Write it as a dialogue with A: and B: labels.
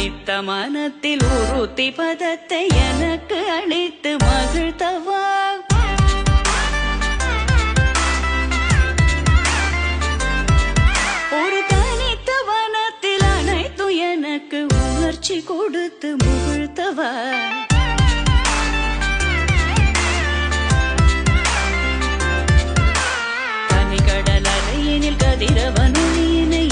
A: தனித்த மனத்தில் உறுத்தி பதத்தை எனக்கு அளித்து மகிழ்த்தவா. ஒரு தனித்த வனத்தில் அனைத்தும் எனக்கு உணர்ச்சி கொடுத்து முகிழ்த்தவா. தனி கடல் அலையினில் கதிரவனொலியினை